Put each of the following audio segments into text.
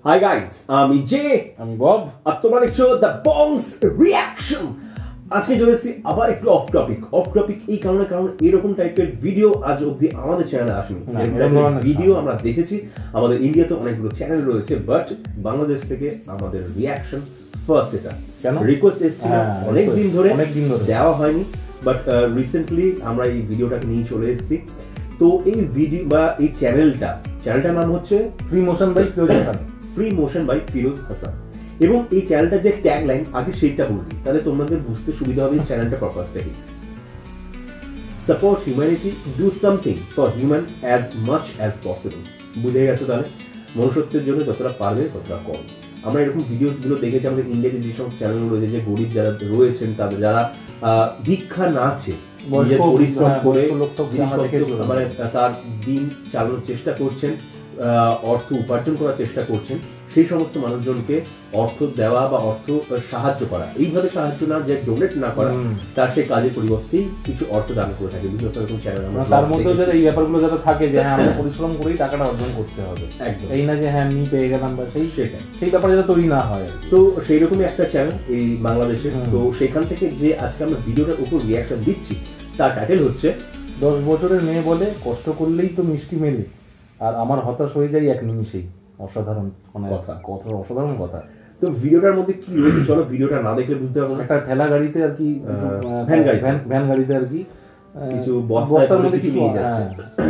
Hi guys, আমি Bob, আর তোমরা দেখছো দ্য বংস রিয়াকশন। আজকে চলে এসেছি আবার একটু অফ টপিক এই কারণ এরকম টাইপের ভিডিও আজ অব্দি আমাদের চ্যানেলে আসেনি। ভিডিও আমরা দেখেছি, আমাদের ইন্ডিয়াতে অনেকগুলো চ্যানেল রয়েছে, বাট বাংলাদেশ থেকে আমাদের রিয়াকশন ফার্স্ট। এটা রিকোয়েস্ট এসেছিল অনেক দিন ধরে দেওয়া হয়নি, বাট রিসেন্টলি আমরা এই ভিডিওটাকে নিয়ে চলে এসেছি। তো এই ভিডিও বা এই চ্যানেলটার নাম হচ্ছে free motion by Firoz Hasan. এবং এই চ্যানেলটার যে ট্যাগ লাইন আগে সেইটা বলবি, তাহলে তোমাদের বুঝতে সুবিধা হবে চ্যানেলটা পারপাসটা কি। Support humanity, do something for human as much as possible. বুঝে গেছো তাহলে? মনুষ্যত্বের জন্য যতটা পারবে ততটা কম। আমরা এরকম ভিডিওগুলো দেখেছি আমাদের ইন্ডিয়াতে যে সব চ্যানেলগুলো রয়েছে, যে গরিব যারা রয়েছেন তাদের যারা ভিক্ষা না আছে, পরিশ্রম করে মানে তার দিন চালানোর চেষ্টা করছেন, অর্থ উপার্জন করার চেষ্টা করছেন, সেই সমস্ত মানুষজনকে অর্থ দেওয়া বা অর্থ সাহায্য করা, এইভাবে সাহায্য না, যে ডোনেট না করা, তার সেই কাজের পরিবর্তেই কিছু অর্থ দান করে থাকে বিভিন্ন রকম চ্যানেল। তার মধ্যে এই ব্যাপারগুলো যাতে থাকে যে হ্যাঁ আমরা পরিশ্রম করেই টাকাটা অর্জন করতে হবে, একদম এই না যে হ্যাঁ আমি পেয়ে গেলাম বা সেই ব্যাপারে যাতে তৈরি না হয়। তো সেই রকমই একটা চ্যানেল এই বাংলাদেশে। তো সেখান থেকে যে আজকে আমরা ভিডিওটার উপর রিয়াকশন দিচ্ছি, তার টাইটেল হচ্ছে 10 বছরের মেয়ে বলে কষ্ট করলেই তো মিষ্টি মেলে, আর আমার হতাশ হয়ে যায় এক নিমিষেই। অসাধারণ অসাধারণ কথা। তো ভিডিওটার মধ্যে কি রয়েছে চলো ভিডিওটা না দেখলে বুঝতে পারবো না। একটা ঠেলা গাড়িতে আর কি, ভ্যান গাড়িতে আর কি কিছু বস্তার মধ্যে কিছু নিয়ে যাচ্ছে,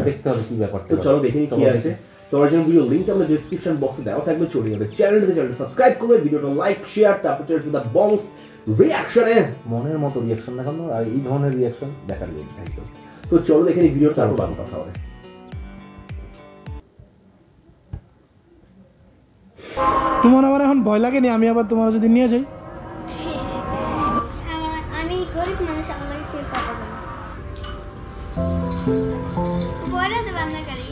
দেখতে হবে কি ব্যাপারটা। তো চলো দেখে নিই কি আছে। তোমার জন্য ভিডিও লিংক আমাদের ডেসক্রিপশন বক্সে দেওয়া থাকবে, চলে যাবে চ্যানেলটা সাবস্ক্রাইব করবে, ভিডিওটা লাইক শেয়ার, তারপর চলে টু দ্য বংস রিয়াকশনে। মনের মতো রিয়াকশন দেখানো আর এই ধরনের রিয়াকশন দেখার জন্য একদম। তো চলো দেখে নিই ভিডিওটা, তারপর বাকি কথা হবে। তোমার আবার এখন ভয় লাগেনি আমি আবার তোমার যদি নিয়ে যাই? আমি গরিব মানুষ, আমার কিছু কথা বলে দেব না গাড়ি।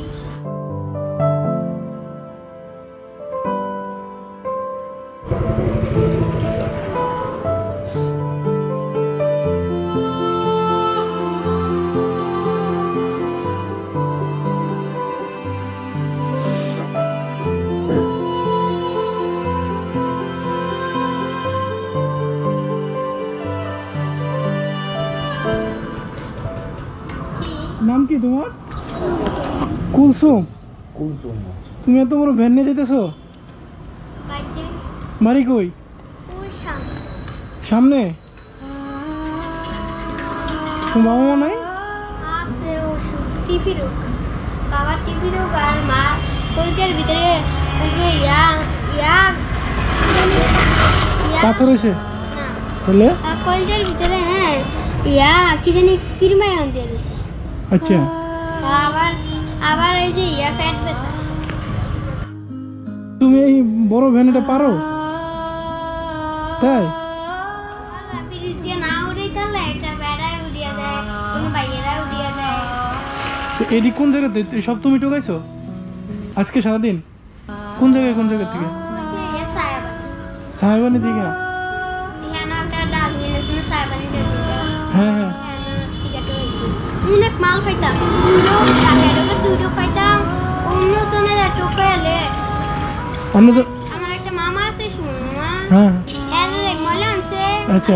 নাম কি তোমার? কুলসুম। তুমি এত বড় ভ্যান নিয়ে যেতেছো? বাড়ি কই? সামনে? তোমার বাবা মা নাই? বাবা টিভি রোগ আর মা কলজের ভিতরে পাথর হয়েছে তাহলে কলজের ভিতরে। হ্যাঁ কি জানি কিরমাই আন দিয়ে দিছে। আচ্ছা, আবার এই যে পেট ব্যথা। তুমি এই বড় ভ্যানটা পারো? তাই ব্রিজ দিয়ে না উড়ে তাহলে একটা বেড়ায় উড়িয়ে দেয়, কোনো বাইরেরা উড়িয়ে দেয়। এডি কোন জায়গাতে সব তুমি টোকাইছো আজকে সারাদিন? কোন জায়গা থেকে? সাহেবানি থেকে? হ্যাঁ অনেক মাল পাইতাম, দুটো পাইতাম। আমার একটা মামা আছে, সুমা, মলে আনছে। আচ্ছা,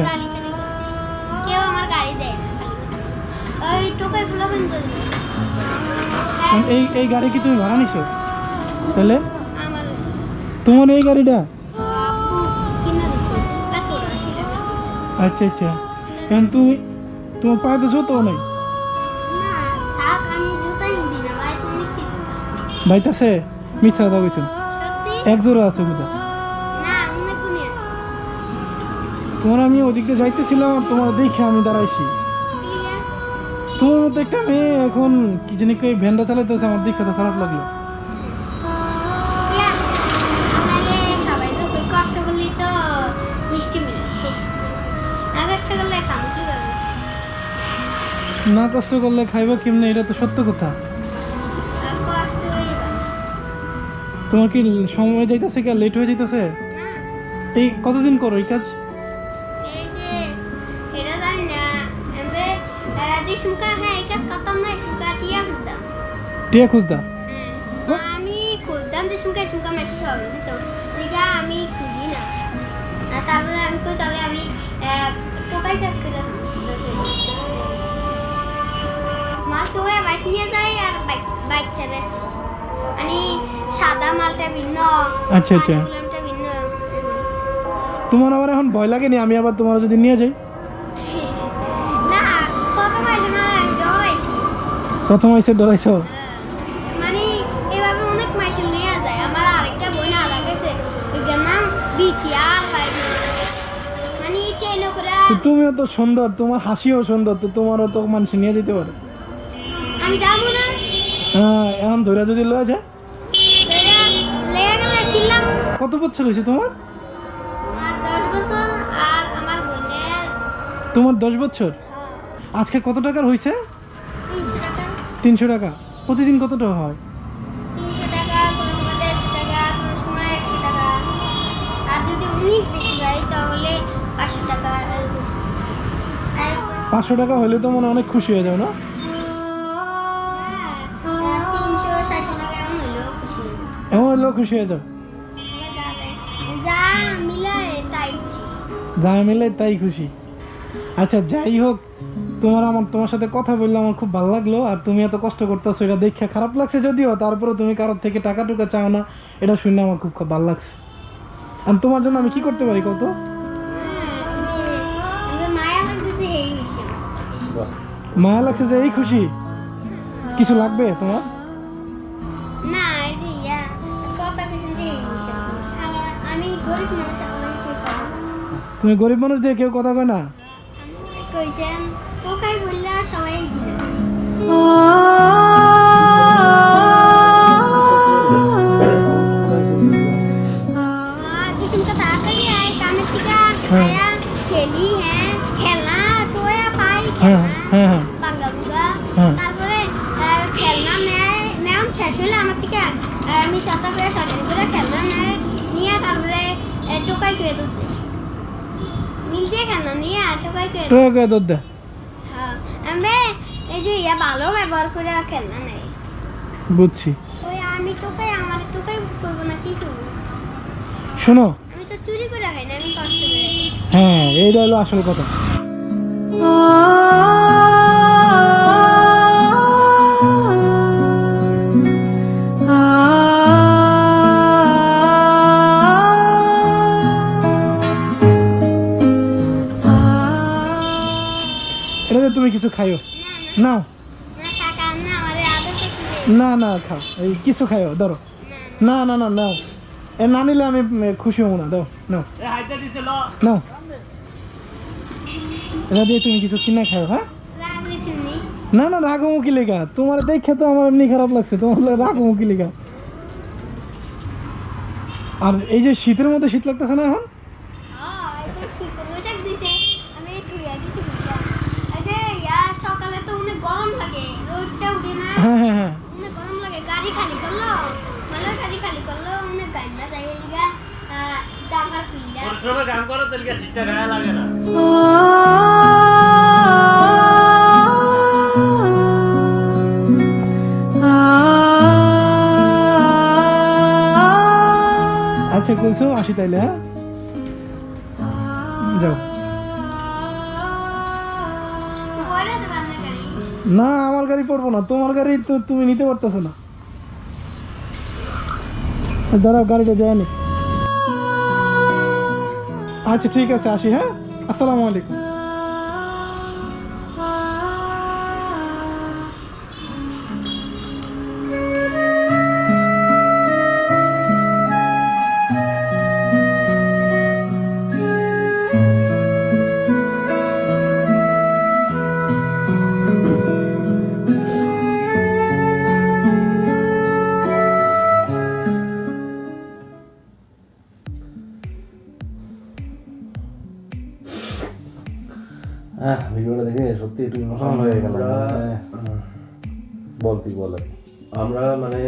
কেউ আমার গাড়ি দেয় ওই টোকাই ফুলা বন্ধ। এই গাড়ি কি তুমি ভাড়া নিছো তাহলে? তোমার এই গাড়িটা? আচ্ছা এখন তুমি তোমার পায়ে তো জুতো নাই? ভাইতাছে মিথ্যা কথা বলছেন, এক জোড়া আছে কোথা? তোমার আমি ওদিক দিয়ে যাইতেছিলাম, তোমার দেখে আমি দাঁড়াইছি। তোমার মতো একটা মেয়ে এখন কি জানি কই ভ্যানটা চালাইতেছে, আমার দেখে তো খারাপ লাগলো। না কষ্ট করলে খাইব কেমনে, এটা তো সত্য কথা। তোমার কি সময় যাইতেছে, কি লেট হয়ে যাইতেছে? এই কতদিন করো এই কাজ? টিয়া খুঁজতাম। আমি খুঁজতাম যে সুমকা মেসেজ হবে তো লিগা আমি খুঁজি না। আর তারপরে আমি কই তাহলে আমি টোকাই কাজ করে মাল টোয়া বাইক নিয়ে যাই আর বাচ্চা বেশ মানে সাদা মালটা ভিন্ন। আচ্ছা আচ্ছা, ভিন্ন। তোমার আবার এখন ভয় লাগেনি আমি আবার তোমার যদি নিয়ে যাই? না প্রথম আইছে না ডরাইছি। প্রথম আইসে ডরাইছো? মানে এভাবে অনেক মাইসেল নিয়ে যায়। আমার আরেকটা বোন আলাদা গেছে এটার নাম বিটিআর মানে ট্রেন করে। তুমিও তো সুন্দর, তোমার হাসিও সুন্দর, তো তোমারও তো মানুষ নিয়ে যেতে পারে। আমি যাবো না। হ্যাঁ এখন ধরে যদি লয়ে যায়। লেগে গেলে ছিলাম। কত বছর হয়েছে তোমার? আর 10 বছর আর আমার বোনের। তোমার 10 বছর? আজকে কত টাকার হয়েছে? 300 টাকা। 300 টাকা? প্রতিদিন কত টাকা হয়? 300 টাকা, কোনো সময় 150 টাকা, কোনো সময় 100 টাকা। আর যদি অনেক বেশি হয় তাহলে 500 টাকা। 500 টাকা হলে তো মনে অনেক খুশি হয়ে যাও না? 300-400 টাকা এমন হলেও খুশি। এমন হলেও খুশি হয়ে যাও? যা মিলায় তাই খুশি। যা মিলে তাই খুশি। আচ্ছা যাই হোক, তোমার সাথে কথা বললে আমার খুব ভালো লাগলো। আর তুমি এত কষ্ট করতেছো এটা দেখে খারাপ লাগছে যদিও, তারপরে তুমি কারোর থেকে টাকা টুকা চাও না, এটা শুনে আমার খুব ভালো লাগছে। আর তোমার জন্য আমি কি করতে পারি কত? মায়া লাগছে যে এই খুশি। মায়া লাগছে যে এই খুশি? কিছু লাগবে তোমার? না এই যে কথা কিছু যে এই খুশি। আমি গরিব মানুষ, আমি কি করব? তুমি গরিব মানুষ দিয়ে কেউ কথা কয় না? কইছেন তোকাই বললে সবাই গিলে। किसी का ताकत है काम का आया खेली है खेलना तो या पाई खेलना बांगालुगा তারপরে খেলনা নেন শেষ হলে আমার থেকে আমি সাথে করে সজানি করে খেলনা নিয়ে তারপরে টোকাই করে দুধ মিলতে খেলনা নিয়ে টোকাই করে দুধ দে। হ্যাঁ আমি এই যে ভালো ব্যবহার করে খেলনা নেই। বুঝছি। ওই আমি টোকাই আমার টোকাই করবো না কি করবো? শোনো, আমি তো চুরি করে খাই না, আমি কষ্ট করে। হ্যাঁ এইটা হলো আসল কথা। এটাতে তুমি কিছু খাইও না। না না খাও, এই কিছু খাইও, ধরো। না না না নাও, এ না নিলে আমি খুশি হবো না। দাও নাও নাও, এটা দিয়ে তুমি কিছু কিনে খাও। হ্যাঁ না না রাগো মুখি লেখা, তোমার দেখে তো আমার এমনি খারাপ লাগছে, তোমার রাগো মুখি লেখা। আর এই যে শীতের মধ্যে শীত লাগতেছে না এখন? সকালে তো অনেক গরম লাগে, রোদটা উঠে না। হ্যাঁ হ্যাঁ হ্যাঁ অনেক গরম লাগে, গাড়ি খালি করলো মানে গাড়ি খালি করলো অনেক গাড়ি যাই লিগা দামার পিলা পরিশ্রমে কাম করো তেলকে শীতটা গায়ে লাগে না। আচ্ছা কইছো আসি তাইলে। হ্যাঁ যাও। না আমার গাড়ি পড়বো না, তোমার গাড়ি তো তুমি নিতে পারতেছো না। দাঁড়াও গাড়িটা যায়নি। আচ্ছা ঠিক আছে আসি। হ্যাঁ আসসালামু আলাইকুম। হ্যাঁ ভিডিওটা দেখে সত্যি একটু ইমোশনাল হয়ে গেল। বল তুই বল। আমরা মানে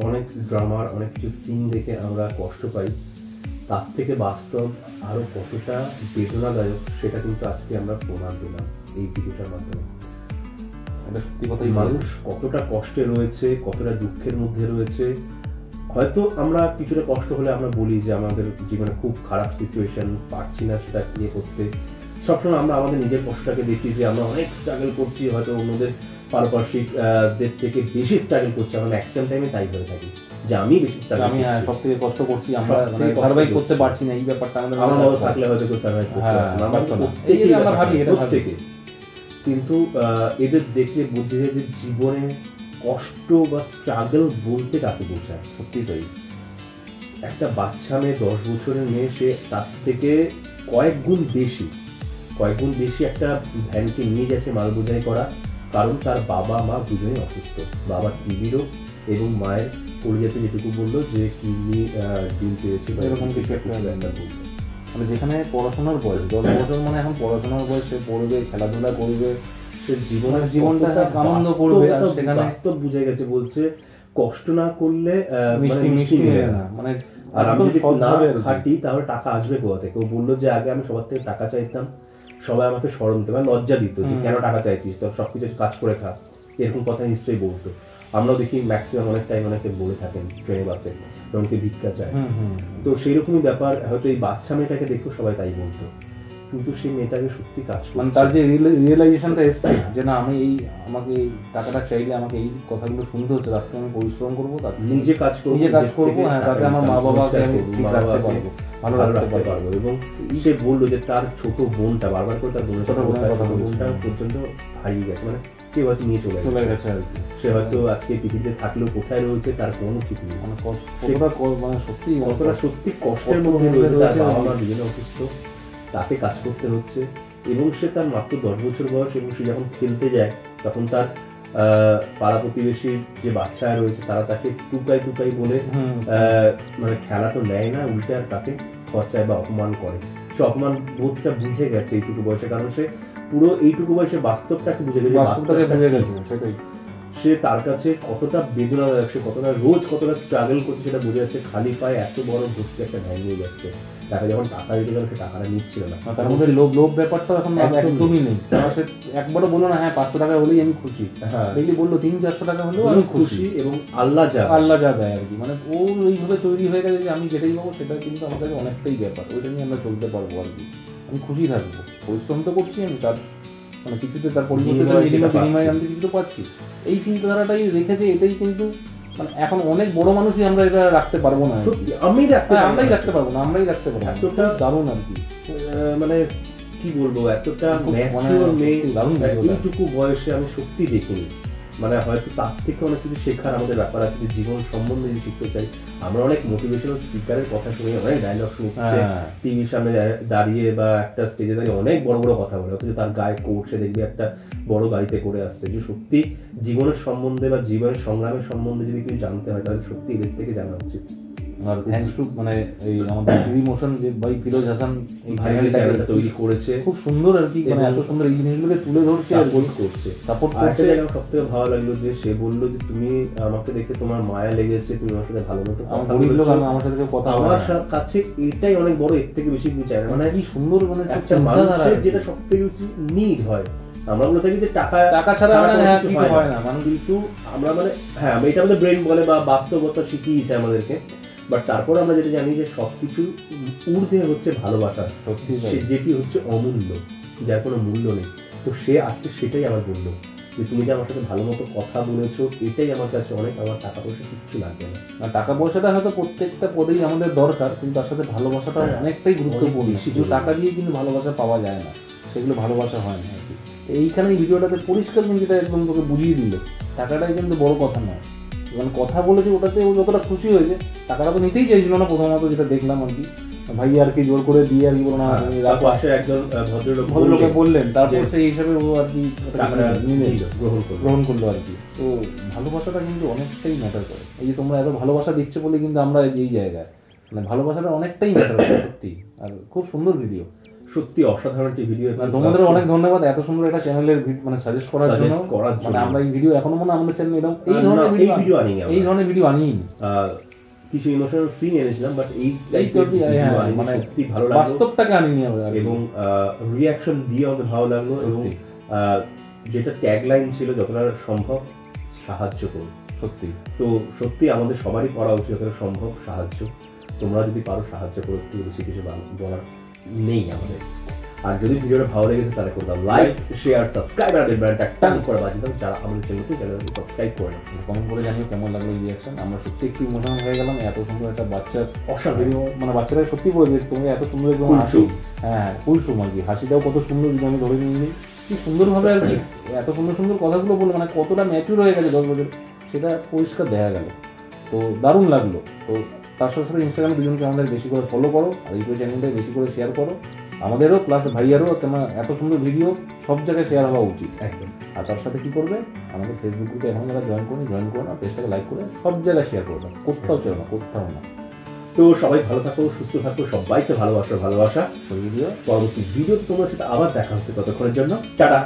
অনেক ড্রামার অনেক কিছু সিন দেখে আমরা কষ্ট পাই, তার থেকে বাস্তব আরো কতটা বেদনাদায়ক সেটা কিন্তু আজকে আমরা প্রমাণ দিলাম এই ভিডিওটার মাধ্যমে। এটা সত্যি কথাই, মানুষ কতটা কষ্টে রয়েছে, কতটা দুঃখের মধ্যে রয়েছে, হয়তো আমরা কিছুটা কষ্ট হলে আমরা বলি যে আমাদের জীবনে খুব খারাপ সিচুয়েশন, পারছি না সেটা ইয়ে করতে। সবসময় আমরা আমাদের নিজের কষ্টটাকে দেখি যে আমরা অনেক স্ট্রাগল করছি, হয়তো অন্যদের পারিপার্শ্বিক দের থেকে বেশি স্ট্রাগল করছি। আমরা ম্যাক্সিমাম টাইমে তাই করে থাকি যে আমি বেশি স্ট্রাগল, আমি সব থেকে কষ্ট করছি, আমরা সার্ভাইভ করতে পারছি না, এই ব্যাপারটা আমার মতো থাকলে হয়তো কেউ সার্ভাইভ করতে পারবে না। আমরা ভাবি এটা প্রত্যেকে, কিন্তু এদের দেখলে বুঝে যায় যে জীবনে কষ্ট বা স্ট্রাগল বলতে কাকে বোঝায়। সত্যি তাই, একটা বাচ্চা মেয়ে 10 বছরের মেয়ে, সে তার থেকে কয়েক গুণ বেশি একটা ভ্যানকে নিয়ে যাচ্ছে মাল বোঝাই করা, কারণ তার বাবা মা দুজনেই অসুস্থ। বাবার টিবি রোগ এবং মায়ের কলিজাতে যেটুকু বললো যে কিডনি ডিম পেয়েছে এরকম কিছু একটা বললো। মানে যেখানে পড়াশোনার বয়স 10 বছর, মানে এখন পড়াশোনার বয়স, সে পড়বে, খেলাধুলা করবে, সে জীবনটা আনন্দ করবে, আর সেখানে বাস্তব বুঝে গেছে। বলছে কষ্ট না করলে মিষ্টি মেলে না, মানে আর আমি যদি না খাটি তাহলে টাকা আসবে কোথা থেকে। ও বললো যে আগে আমি সবার থেকে টাকা চাইতাম, সবাই আমাকে স্মরণ দিত, মানে লজ্জা দিত যে কেন টাকা চাইছিস, তোর সবকিছু কাজ করে খা, এরকম কথা নিশ্চয়ই বলতো। আমরাও দেখি ম্যাক্সিমাম অনেক টাইম অনেকে বলে থাকেন ট্রেনে বাসে, কারণকে ভিক্ষা চায়। তো সেই রকমই ব্যাপার, হয়তো এই বাচ্চা মেয়েটাকে দেখেও সবাই তাই বলতো, কিন্তু সেই মেয়েটাকে সত্যি কাজ করে, মানে তার যে রিয়েলাইজেশনটা এসছে যে না, আমি আমাকে এই টাকাটা চাইলে আমাকে এই কথাগুলো শুনতে হচ্ছে, তার থেকে আমি পরিশ্রম করবো, তার নিজে কাজ করবো, হ্যাঁ, তাতে আমার মা বাবাকে আমি ঠিক রাখতে পারবো, ভালো রাখতে পারবো। এবং সে বললো যে তার ছোট বোনটা, বারবার করে তার বোনটা পর্যন্ত হারিয়ে গেছে, মানে কেউ হয়তো নিয়ে চলে গেছে আর কি। সে হয়তো আজকে পৃথিবীতে থাকলেও কোথায় রয়েছে তার কোনো ঠিক নেই। মানে সত্যি কষ্টের মধ্যে রয়েছে, তার বাবা মা দুজনে অসুস্থ, তাকে কাজ করতে হচ্ছে, এবং সে তার মাত্র 10 বছর বয়স, এবং সে যখন খেলতে যায় তখন তার পাড়া প্রতিবেশীর যে বাচ্চা রয়েছে তারা তাকে টুকাই বলে মানে খেলা তো নেয় না, উল্টে আর তাকে খরচায় বা অপমান করে। সে অপমান বোধটা বুঝে গেছে এইটুকু বয়সে, কারণ সে পুরো এইটুকু বয়সে বাস্তবটাকে বুঝে গেছে, সেটাই সে তার কাছে কতটা বেদনাদায়ক, সে কতটা স্ট্রাগল করছে সেটা বুঝে যাচ্ছে। খালি পায়ে এত বড় ভর্তি একটা ভ্যান নিয়ে যাচ্ছে, তাকে যখন টাকা দিতে গেল সে টাকাটা নিচ্ছিল না। তার মধ্যে লোভ ব্যাপারটা এখন একদমই নেই। সে একবারও বললো না হ্যাঁ 500 টাকা হলেই আমি খুশি, দেখি বললো 300-400 টাকা হলেও আমি খুশি, এবং আল্লাহ যা দেয় আর কি। মানে ও ওইভাবে তৈরি হয়ে গেছে যে আমি যেটাই পাবো সেটা কিন্তু আমার কাছে অনেকটাই ব্যাপার, ওইটা নিয়ে আমরা চলতে পারবো আর কি। আমি খুশি থাকবো, পরিশ্রম তো করছি আমি, তার মানে কিছুতে তার বিনিময়ে আমি কিছু তো পাচ্ছি। এই চিন্তাধারাটাই রেখেছে, এটাই কিন্তু মানে এখন অনেক বড় মানুষই আমরা এটা রাখতে পারবো না, আমরাই রাখতে পারবো না, এতটা দারুণ আর কি। মানে কি বলবো, এতটা ম্যাচিওর মেয়ে এইটুকু বয়সে আমি সত্যি দেখিনি। মানে হয়তো তার থেকে অনেক কিছু শেখার আমাদের ব্যাপার আছে, যে জীবন সম্বন্ধে যদি শিখতে চাই। আমরা অনেক মোটিভেশনাল স্পিকারের কথা শুনি, অনেক ডায়লগ শুনি, টিভির সামনে দাঁড়িয়ে বা একটা স্টেজে দাঁড়িয়ে অনেক বড় বড় কথা বলে, অথচ তার গায়ে কোট, সে দেখবে একটা বড় গাড়িতে করে আসছে। যে সত্যি জীবনের সম্বন্ধে বা জীবনের সংগ্রামের সম্বন্ধে যদি কিছু জানতে হয় তাহলে সত্যি এদের থেকে জানা উচিত। আর থ্যাঙ্কস টু মানে এই আমাদের ইমোশন যে ভাই ফিরোজ হাসান এই চ্যানেলটা তৈরি করেছে, খুব সুন্দর আর কি, মানে এত সুন্দর এই জিনিসগুলোকে তুলে ধরছে আর সাপোর্ট করছে। সব থেকে ভালো লাগলো যে সে বললো যে তুমি আমাকে দেখে তোমার মায়া লেগেছে, তুমি আমার সাথে ভালো মতো আমার সাথে কথা, আমার কাছে এটাই অনেক বড়, এর থেকে বেশি কিছু চাই না। মানে কি সুন্দর, মানে একটা মানুষের যেটা সব থেকে বেশি নিড হয়, আমরা বলে থাকি যে টাকা ছাড়া কিছু হয় না, কিন্তু আমরা মানে হ্যাঁ এটা আমাদের ব্রেন বলে বা বাস্তবতা শিখিয়েছে আমাদেরকে, বাট তারপর আমরা যেটা জানি যে সবকিছু ঊর্ধ্বে হচ্ছে ভালোবাসা, সত্যি যেটি হচ্ছে অমূল্য, যার কোনো মূল্য নেই। তো সে আজকে সেটাই আমার বললো যে তুমি যে আমার সাথে ভালো মতো কথা বলেছো, এটাই আমার কাছে অনেক, আমার টাকা পয়সা কিচ্ছু লাগবে না। আর টাকা পয়সাটা হয়তো প্রত্যেকটা পদেই আমাদের দরকার, কিন্তু তার সাথে ভালোবাসাটা অনেকটাই গুরুত্বপূর্ণ। শুধু টাকা দিয়ে কিন্তু ভালোবাসা পাওয়া যায় না, সেগুলো ভালোবাসা হয় না আর কি। এইখানে এই ভিডিওটাতে পরিষ্কার কিন্তু এটা একদম তোকে বুঝিয়ে দিল, টাকাটাই কিন্তু বড় কথা নয়। মানে কথা বলেছে ওটাতে ও যতটা খুশি হয়েছে, টাকাটা তো নিতেই চাইছিল না প্রথমত, যেটা দেখলাম আর কি। ভাই আর কি জোর করে দিয়ে আর কি বলো না, একজন ভদ্রলোকে বললেন, তারপর সেই হিসাবে ও আর কি গ্রহণ করলো আর কি। তো ভালোবাসাটা কিন্তু অনেকটাই ম্যাটার করে। এই যে তোমরা এত ভালোবাসা দিচ্ছ বলে কিন্তু আমরা এই জায়গায়, মানে ভালোবাসাটা অনেকটাই ম্যাটার করে সত্যি। আর খুব সুন্দর ভিডিও, সত্যি অসাধারণ একটি ভিডিও। তোমাদের অনেক ধন্যবাদ এত সুন্দর একটা চ্যানেলের মানে সাজেস্ট করার জন্য। মানে আমরা এই ভিডিও এখনো মনে আমাদের চ্যানেলে এরকম এই ধরনের ভিডিও আনিনি, কিছু ইমোশনাল সিন এনেছিলাম, বাট এই মানে সত্যি ভালো লাগলো, বাস্তবটাকে আনিনি আমরা, এবং রিঅ্যাকশন দিয়ে আমাদের ভালো লাগলো। এবং যেটা ট্যাগলাইন ছিল যতটা সম্ভব সাহায্য করুন, সত্যি। তো সত্যি আমাদের সবারই করা উচিত যতটা সম্ভব সাহায্য। তোমরা যদি পারো সাহায্য করো, একটু বেশি কিছু বলার নেই আমাদের। আর যদি ভিডিওটা ভালো লেগেছে তাহলে করে দাও লাইক, শেয়ার, সাবস্ক্রাইব আর বেলটা টান করে বাজিয়ে দাও। যারা আমাদের চ্যানেলকে সাবস্ক্রাইব করে নাও, কমেন্ট করে জানিও কেমন লাগলো এই রিয়াকশন। আমরা সত্যি একটু ইমোশনাল হয়ে গেলাম। এত সুন্দর একটা বাচ্চার অসাধারণ, মানে বাচ্চারা সত্যি বলে দিয়েছে তোমরা এত সুন্দর একদম হাসি, হ্যাঁ ফুলসুম আর কি, হাসিটাও কত সুন্দর যদি আমি ধরে নিয়ে নিই, কি সুন্দরভাবে আর কি এত সুন্দর সুন্দর কথাগুলো বললো, মানে কতটা ম্যাচিউর হয়ে গেছে 10 বছর, সেটা পরিষ্কার দেখা গেল। তো দারুণ লাগলো। তো তার সাথে সাথে ইনস্টাগ্রামে দুজনকে আমাদের বেশি করে ফলো করো, আর ইউটিউব চ্যানেলটাকে বেশি করে শেয়ার করো। আমাদেরও প্লাস ভাইয়ারও কেন এত সুন্দর ভিডিও সব জায়গায় শেয়ার হওয়া উচিত একদম। আর তার সাথে কি করবে, আমাদের ফেসবুক গ্রুপে এখন যারা জয়েন করো না, পেজটাকে লাইক করে সব জায়গায় শেয়ার করবে, কোথাও ছিল না, কোথাও না। তো সবাই ভালো থাকো, সুস্থ থাকো, সবাইকে ভালোবাসা। পরবর্তী ভিডিও তোমার সাথে আবার দেখা হচ্ছে, ততক্ষণের জন্য টাটা।